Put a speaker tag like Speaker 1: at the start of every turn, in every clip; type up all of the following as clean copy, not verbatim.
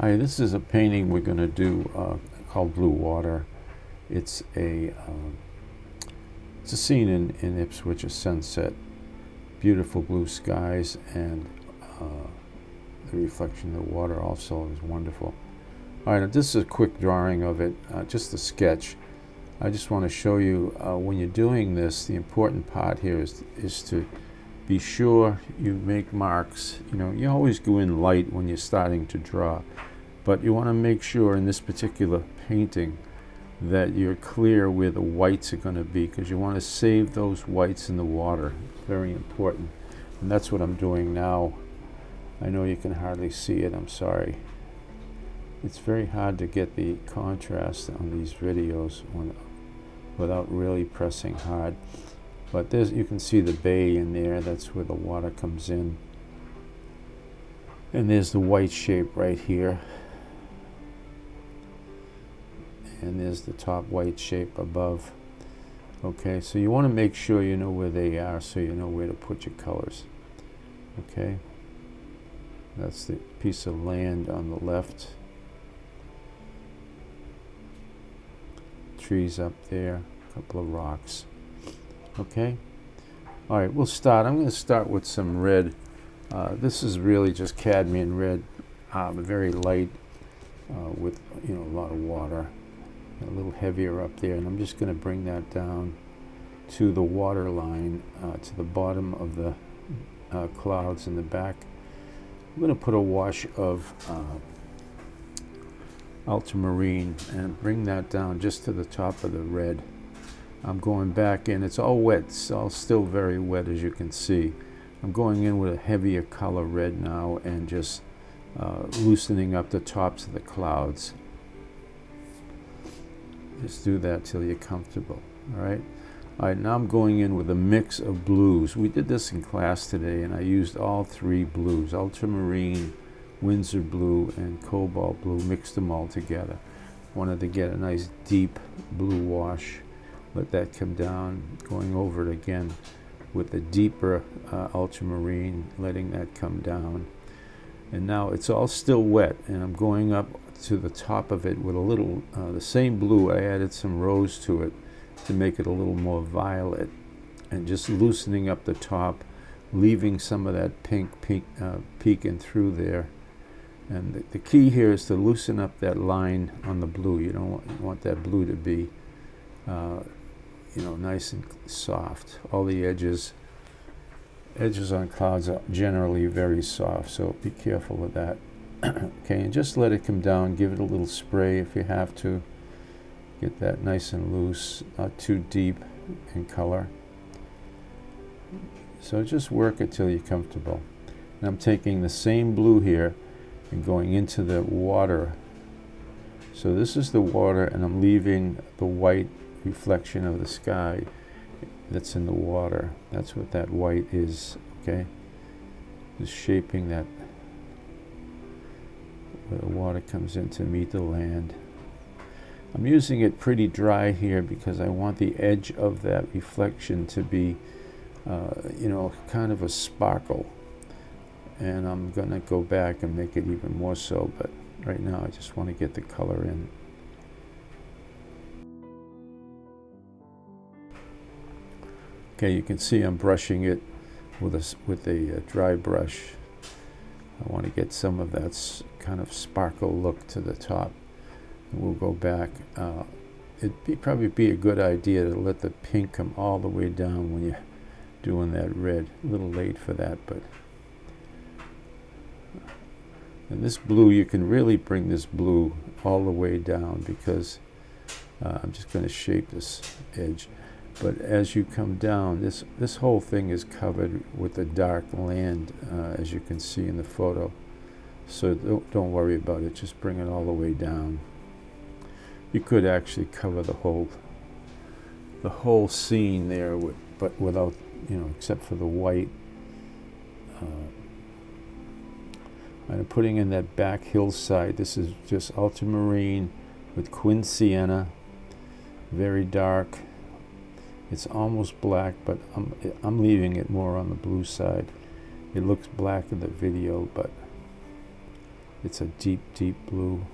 Speaker 1: Hi, this is a painting we're going to do called Blue Water. It's it's a scene in Ipswich, a sunset, beautiful blue skies, and the reflection of the water also is wonderful. All right, this is a quick drawing of it, just a sketch. I just want to show you when you're doing this, the important part here is to be sure you make marks. You know, you always go in light when you're starting to draw, but you want to make sure in this particular painting that you're clear where the whites are going to be, because you want to save those whites in the water. It's very important, and that's what I'm doing now. I know you can hardly see it, I'm sorry. It's very hard to get the contrast on these videos without really pressing hard. But you can see the bay in there, that's where the water comes in. And there's the white shape right here. And there's the top white shape above. Okay, so you want to make sure you know where they are so you know where to put your colors. Okay, that's the piece of land on the left. Trees up there, a couple of rocks. Okay, all right, we'll start. I'm going to start with some red. This is really just cadmium red, very light, with a lot of water, a little heavier up there, and I'm just going to bring that down to the water line, to the bottom of the clouds in the back. I'm going to put a wash of ultramarine and bring that down just to the top of the red. I'm going back in. It's all wet. It's all still very wet, as you can see. I'm going in with a heavier color red now and just loosening up the tops of the clouds. Just do that till you're comfortable. All right. All right. Now I'm going in with a mix of blues. We did this in class today, and I used all three blues: ultramarine, Windsor blue, and cobalt blue. Mixed them all together. Wanted to get a nice deep blue wash. Let that come down, going over it again with the deeper ultramarine, letting that come down. And now it's all still wet, and I'm going up to the top of it with a little, the same blue. I added some rose to it to make it a little more violet, and just loosening up the top, leaving some of that pink peeking through there. And the key here is to loosen up that line on the blue. You don't want that blue to be nice and soft. All the edges on clouds are generally very soft, so be careful with that. Okay, and just let it come down. Give it a little spray if you have to. Get that nice and loose, not too deep in color. So just work it till you're comfortable. And I'm taking the same blue here and going into the water. So this is the water, and I'm leaving the white reflection of the sky that's in the water. That's what that white is. Okay, just shaping that where the water comes in to meet the land. I'm using it pretty dry here because I want the edge of that reflection to be kind of a sparkle, and I'm gonna go back and make it even more so, but right now I just want to get the color in. Okay, you can see I'm brushing it with a dry brush. I want to get some of that kind of sparkle look to the top. And we'll go back. It'd probably be a good idea to let the pink come all the way down when you're doing that red. A little late for that, but. And this blue, you can really bring this blue all the way down, because I'm just going to shape this edge. But as you come down, this whole thing is covered with the dark land, as you can see in the photo. So don't worry about it. Just bring it all the way down. You could actually cover the whole scene there, but without, except for the white. I'm putting in that back hillside. This is just ultramarine with quin sienna, very dark. It's almost black, but I'm leaving it more on the blue side. It looks black in the video, but It's a deep, deep blue.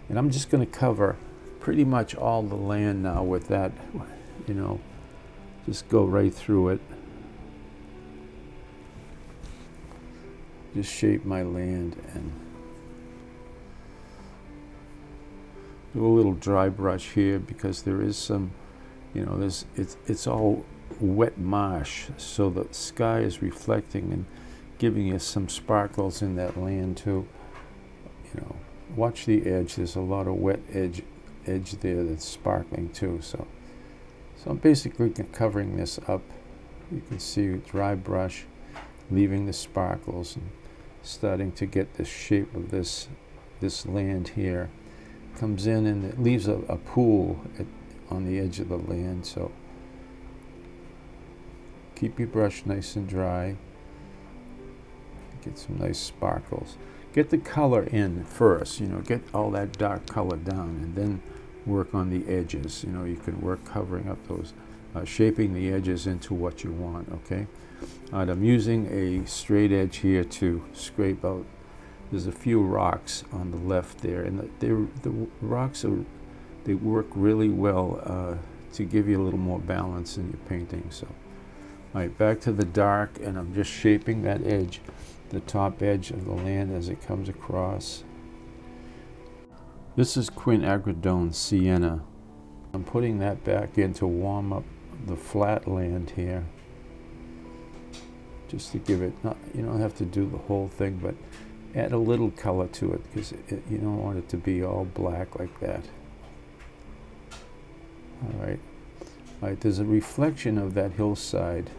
Speaker 1: And I'm just going to cover pretty much all the land now with that, you know, just go right through it. Just shape my land and do a little dry brush here because there is some, you know, it's all wet marsh, so the sky is reflecting and giving you some sparkles in that land too. You know, watch the edge. There's a lot of wet edge there that's sparkling too. So I'm basically covering this up. You can see dry brush, leaving the sparkles and starting to get the shape of this land here. Comes in and it leaves a pool on the edge of the land. So keep your brush nice and dry. Get some nice sparkles. Get the color in first, you know, get all that dark color down and then work on the edges. You know, you can work covering up those, shaping the edges into what you want, okay? And I'm using a straight edge here to scrape out. There's a few rocks on the left there, and the rocks they work really well to give you a little more balance in your painting. So, all right, back to the dark, and I'm just shaping that edge, the top edge of the land as it comes across. This is quinacridone sienna. I'm putting that back in to warm up the flat land here, just to give it, you don't have to do the whole thing, but add a little color to it because you don't want it to be all black like that. All right, there's a reflection of that hillside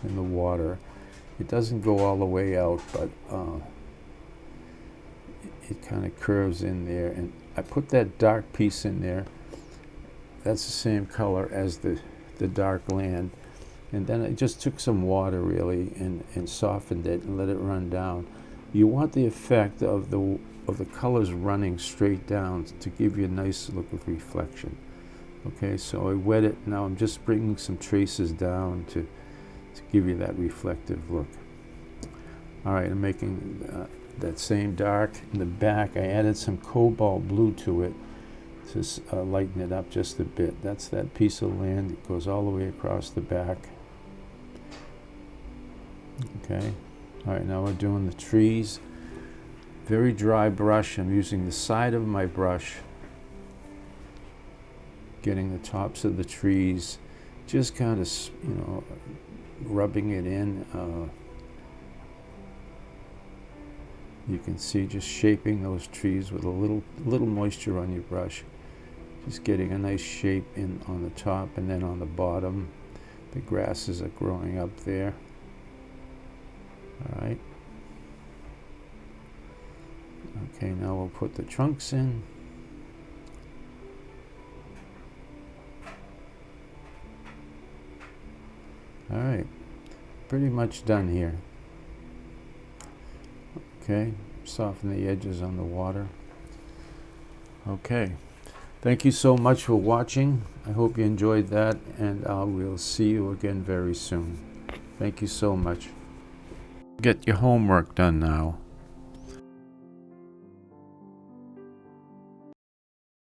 Speaker 1: in the water. It doesn't go all the way out, but it kind of curves in there, and I put that dark piece in there. That's the same color as the dark land, and then I just took some water really and softened it and let it run down. You want the effect of the colors running straight down to give you a nice look of reflection. Okay, so I wet it. Now I'm just bringing some traces down to give you that reflective look. All right, I'm making that same dark in the back. I added some cobalt blue to it to lighten it up just a bit. That's that piece of land that goes all the way across the back. Okay. All right, now we're doing the trees. Very dry brush. I'm using the side of my brush, getting the tops of the trees, just kind of, you know, rubbing it in. You can see just shaping those trees with a little moisture on your brush. Just getting a nice shape in on the top and then on the bottom. The grasses are growing up there. All right. Okay, now we'll put the trunks in. All right, pretty much done here. Okay, soften the edges on the water. Okay, thank you so much for watching. I hope you enjoyed that, and I will see you again very soon. Thank you so much. Get your homework done now.